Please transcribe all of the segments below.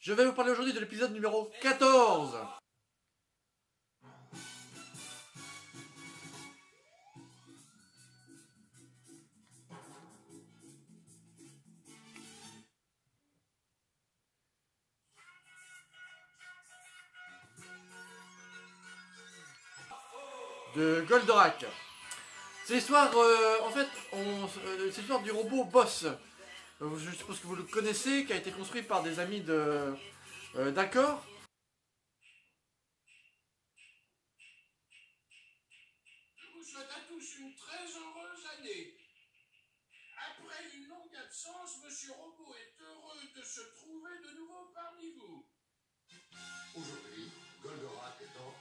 Je vais vous parler aujourd'hui de l'épisode numéro 14. De Goldorak. C'est l'histoire, en fait, c'est l'histoire du robot Boss. Je suppose que vous le connaissez, qui a été construit par des amis d'Alcor. Je vous souhaite à tous une très heureuse année. Après une longue absence, Monsieur Robot est heureux de se trouver de nouveau parmi vous. Aujourd'hui, Goldorak étant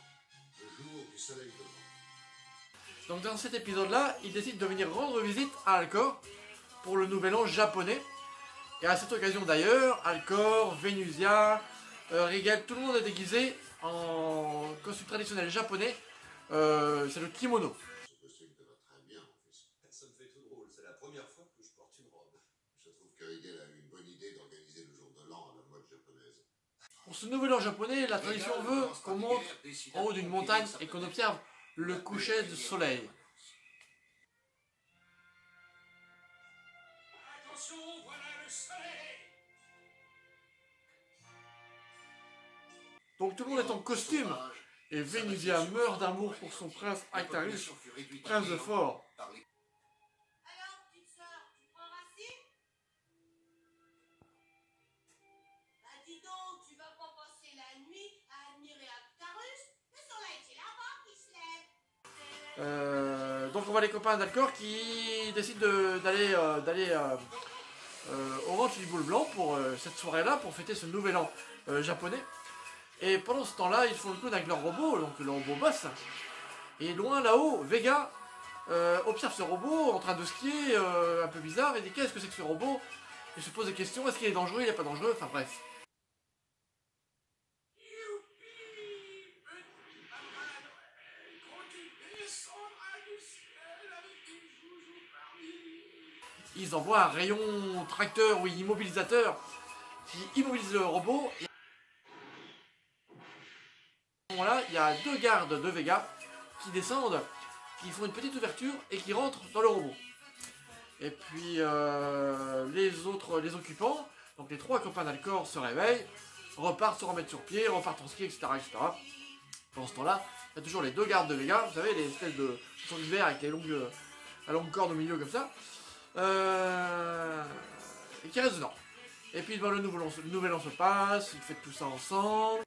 le jour du soleil levant. Donc dans cet épisode-là, il décide de venir rendre visite à Alcor pour le nouvel an japonais. Et à cette occasion d'ailleurs, Alcor, Venusia, Rigel, tout le monde est déguisé en costume traditionnel japonais. C'est le kimono. Ce costume te va très bien, mon fils. Ça me fait tout drôle, c'est la première fois que je porte une robe. Je trouve que Rigel a eu une bonne idée d'organiser le jour de l'an à la mode japonaise. Pour ce nouvel an japonais, la tradition veut qu'on monte en haut d'une montagne et qu'on observe le coucher du soleil. Attention, voilà le soleil. Donc tout le monde est en costume. Et Venusia meurt d'amour pour son prince Actarus, prince de Fort. Alors, petite sœur, tu prends Racine? Bah dis donc, tu vas pas passer la nuit à admirer Actarus? Le soleil, c'est là-bas qui se lève. Donc on voit les copains d'Alcor qui décident d'aller au ranch du Boule Blanc pour cette soirée-là, pour fêter ce nouvel an japonais. Et pendant ce temps-là, ils font le clown avec leur robot, donc le robot Boss. Et loin là-haut, Vega observe ce robot en train de skier, un peu bizarre, et dit qu'est-ce que c'est que ce robot? Il se pose des questions, est-ce qu'il est dangereux, il n'est pas dangereux, enfin bref. Youpi, petit papa Noël, continue descendra du ciel avec des joujoux parmi. Ils envoient un rayon tracteur ou immobilisateur qui immobilise le robot. Et à ce moment-là, il y a deux gardes de Vega qui descendent, qui font une petite ouverture et qui rentrent dans le robot. Et puis les occupants, donc les trois copains d'Alcor se réveillent, repartent se remettre sur pied, repartent en ski, etc., etc. Pendant ce temps-là, il y a toujours les deux gardes de Vega, vous savez, les espèces de sont verts avec la longue corde au milieu comme ça, et qui restent dedans. Et puis le nouvel an se passe, ils fêtent tout ça ensemble.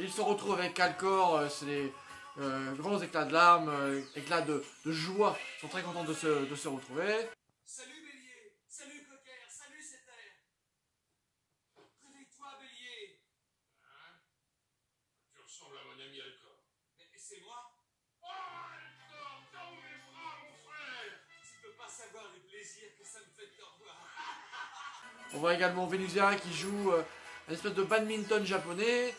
Ils se retrouvent avec Alcor, c'est des grands éclats de larmes, éclats de joie. Ils sont très contents de se retrouver. Salut Bélier, salut Cocker, salut Céter. Réveille-toi Bélier. Hein? Tu ressembles à mon ami Alcor. Mais c'est moi? Oh Alcor, dans mes bras mon frère. Tu peux pas savoir le plaisir que ça me fait de te revoir. On voit également Venusia qui joue une espèce de badminton japonais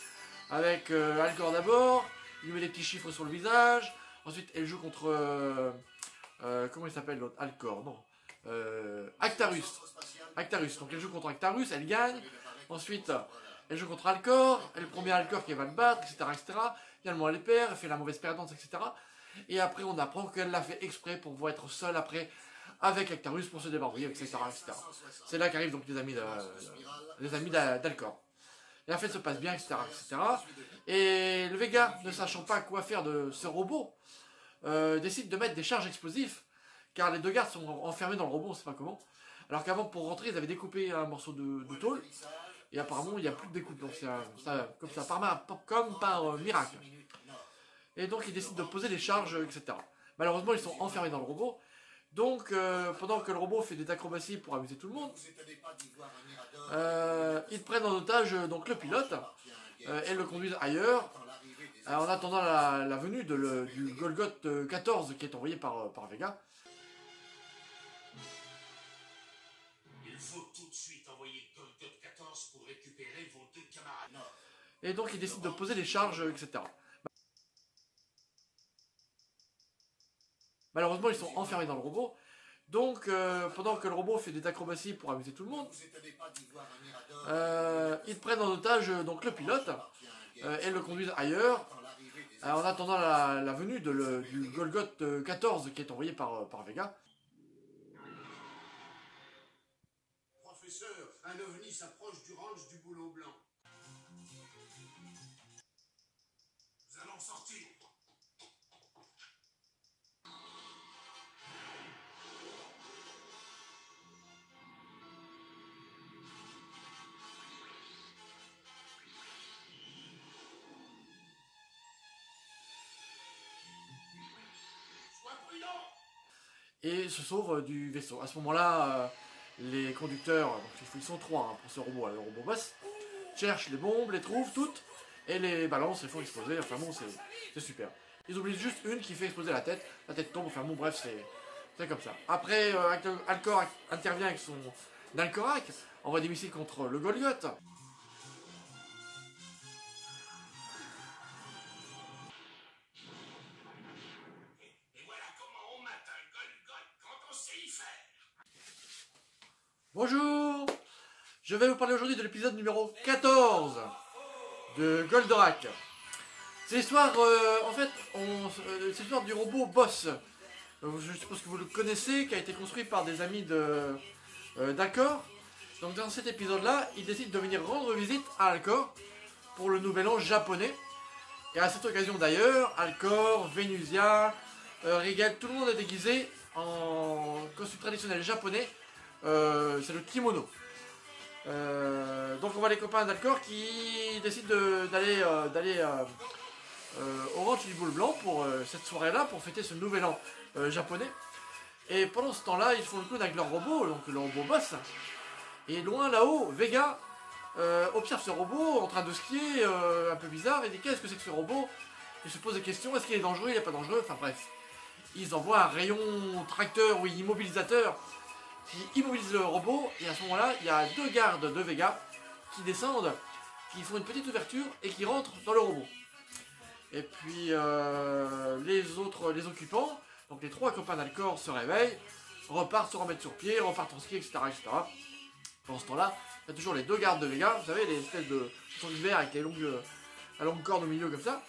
avec Alcor d'abord. Il lui met des petits chiffres sur le visage. Ensuite, elle joue contre... comment il s'appelle l'autre? Alcor, non. Actarus. Actarus. Donc elle joue contre Actarus, elle gagne. Ensuite, elle joue contre Alcor. Elle promet à Alcor qu'elle va le battre, etc., etc. Finalement, elle perd, elle fait la mauvaise perdante, etc. Et après, on apprend qu'elle l'a fait exprès pour pouvoir être seule après avec Actarus pour se débrouiller, etc., etc. C'est là qu'arrivent donc les amis d'Alcor. La fête se passe bien, etc., etc. Et le Vega, ne sachant pas quoi faire de ce robot, décide de mettre des charges explosives, car les deux gardes sont enfermés dans le robot, on ne sait pas comment. Alors qu'avant, pour rentrer, ils avaient découpé un morceau de tôle, et apparemment, il n'y a plus de découpe, donc c'est comme ça, comme par miracle. Et donc, ils décident de poser des charges, etc. Malheureusement, ils sont enfermés dans le robot. Donc, pendant que le robot fait des acrobaties pour amuser tout le monde, ils prennent en otage donc le pilote et le conduisent ailleurs, en attendant la venue du Golgoth 14 qui est envoyé par Vega. Il faut tout de suite envoyer Golgoth 14 pour récupérer vos deux camarades. Et donc, ils décident de poser des charges, etc. Malheureusement, ils sont enfermés dans le robot. Donc, pendant que le robot fait des acrobaties pour amuser tout le monde, ils prennent en otage donc le pilote et le conduisent ailleurs, en attendant la venue du Golgoth 14 qui est envoyé par Vega. Professeur, un ovni s'approche du ranch du Boulot Blanc. Nous allons sortir. Sois prudent. Et se sauvent du vaisseau. À ce moment-là, les conducteurs, donc ils sont 3 pour ce robot, le robot boss, cherchent les bombes, les trouvent toutes, et les balancent, les font exploser, enfin bon, c'est super. Ils oublient juste une qui fait exploser la tête tombe, enfin bon, bref, c'est comme ça. Après, Alcor intervient avec son Alcorac, envoie des missiles contre le Golgoth. Et voilà comment on mate un Golgoth quand on sait y faire. Bonjour, je vais vous parler aujourd'hui de l'épisode numéro 14 de Goldorak. C'est l'histoire, en fait, c'est l'histoire du robot boss. Je suppose que vous le connaissez, qui a été construit par des amis d'Alcor. Donc dans cet épisode-là, il décide de venir rendre visite à Alcor pour le nouvel an japonais. Et à cette occasion d'ailleurs, Alcor, Venusia, Rigel, tout le monde est déguisé en costume traditionnel japonais. C'est le kimono. Donc on voit les copains d'Alcor qui décident d'aller au ranch du Boule Blanc pour cette soirée-là, pour fêter ce nouvel an japonais. Et pendant ce temps-là, ils font le clown avec leur robot, donc le robot boss. Et loin là-haut, Vega observe ce robot en train de skier, un peu bizarre, et dit qu'est-ce que c'est que ce robot? Il se pose des questions, est-ce qu'il est dangereux, il n'est pas dangereux, enfin bref. Ils envoient un rayon tracteur, oui, immobilisateur, qui immobilise le robot, et à ce moment-là, il y a 2 gardes de Vega qui descendent, qui font une petite ouverture et qui rentrent dans le robot. Et puis les occupants, donc les 3 copains d'Alcor se réveillent, repartent se remettre sur pied, repartent en ski, etc. Pendant ce temps-là, il y a toujours les 2 gardes de Vega, vous savez, les espèces de sangs verts avec la longue corde au milieu comme ça,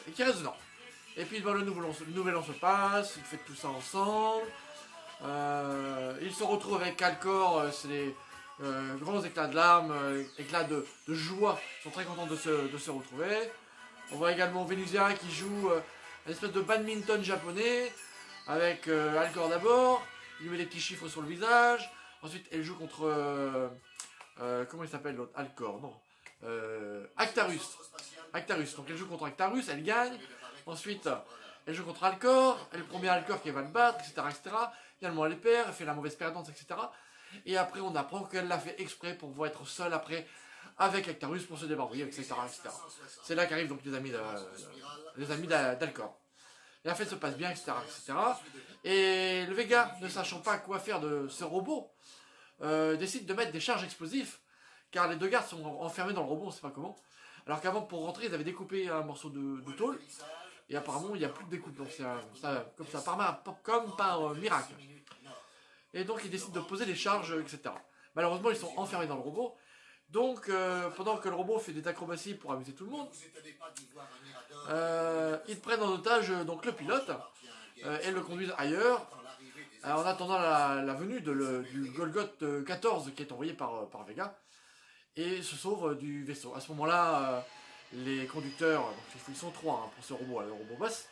et qui restent dedans. Et puis le nouvel an se passe, ils fêtent tout ça ensemble, ils se retrouvent avec Alcor, c'est les grands éclats de larmes, éclats de joie, ils sont très contents de se retrouver. On voit également Venusia qui joue une espèce de badminton japonais, avec Alcor d'abord, il lui met des petits chiffres sur le visage, ensuite elle joue contre, comment il s'appelle l'autre, Alcor, non, Actarus, donc elle joue contre Actarus, elle gagne. Ensuite, elle joue contre Alcor, elle promet à Alcor qu'elle va le battre, etc. Finalement, elle perd, elle fait la mauvaise perdante, etc. Et après, on apprend qu'elle l'a fait exprès pour pouvoir être seule après avec Actarus pour se débrouiller, etc. C'est là qu'arrivent donc les amis d'Alcor. La fête se passe bien, etc. Et le Vega, ne sachant pas quoi faire de ce robot, décide de mettre des charges explosives, car les 2 gardes sont enfermés dans le robot, on ne sait pas comment. Alors qu'avant, pour rentrer, ils avaient découpé un morceau de tôle. Et apparemment, il n'y a plus de découpe. Donc c'est comme ça, comme par miracle. Et donc, ils décident de poser des charges, etc. Malheureusement, ils sont enfermés dans le robot. Donc, pendant que le robot fait des acrobaties pour amuser tout le monde, ils prennent en otage donc le pilote et le conduisent ailleurs, en attendant la venue du Golgoth 14 qui est envoyé par Vega. Et se sauvent du vaisseau. À ce moment-là, les conducteurs, donc ils sont 3 pour ce robot, le robot boss,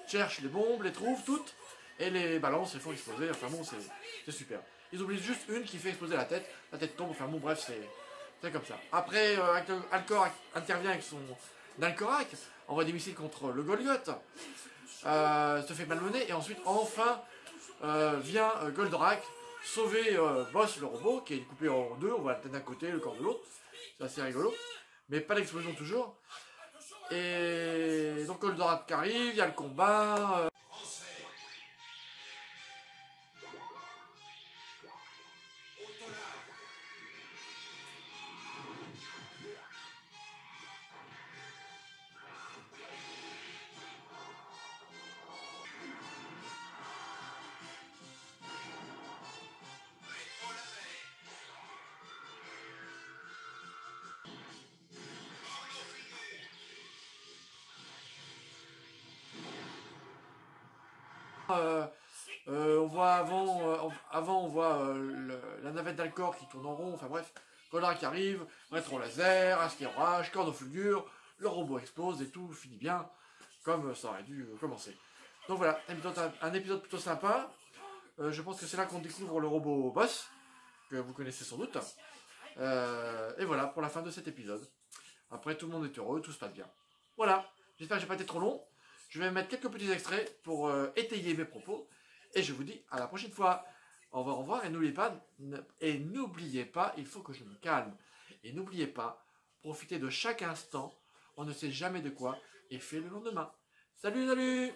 cherchent les bombes, les trouvent toutes, et les balancent, les font exploser, enfin bon, c'est super. Ils oublient juste une qui fait exploser la tête tombe, enfin bon, bref, c'est comme ça. Après, Alcor intervient avec son Alcorac, envoie des missiles contre le Golgoth, se fait malmener, et ensuite, enfin, vient Goldorak sauver Boss, le robot, qui est coupé en 2, on voit la tête d'un côté, le corps de l'autre, c'est assez rigolo, mais pas d'explosion toujours. Et donc Goldorak qui arrive, il y a le combat. On voit avant on voit la navette d'Alcor qui tourne en rond, enfin bref, Goldorak qui arrive, rétro laser, acier orage, corne au fulgure, le robot explose et tout finit bien, comme ça aurait dû commencer. Donc voilà, un épisode plutôt sympa. Je pense que c'est là qu'on découvre le robot boss, que vous connaissez sans doute. Et voilà pour la fin de cet épisode. Après, tout le monde est heureux, tout se passe bien. Voilà, j'espère que j'ai pas été trop long. Je vais mettre quelques petits extraits pour étayer mes propos. Et je vous dis à la prochaine fois. Au revoir et n'oubliez pas, il faut que je me calme. Et n'oubliez pas, profitez de chaque instant. On ne sait jamais de quoi et fait le lendemain. Salut, salut!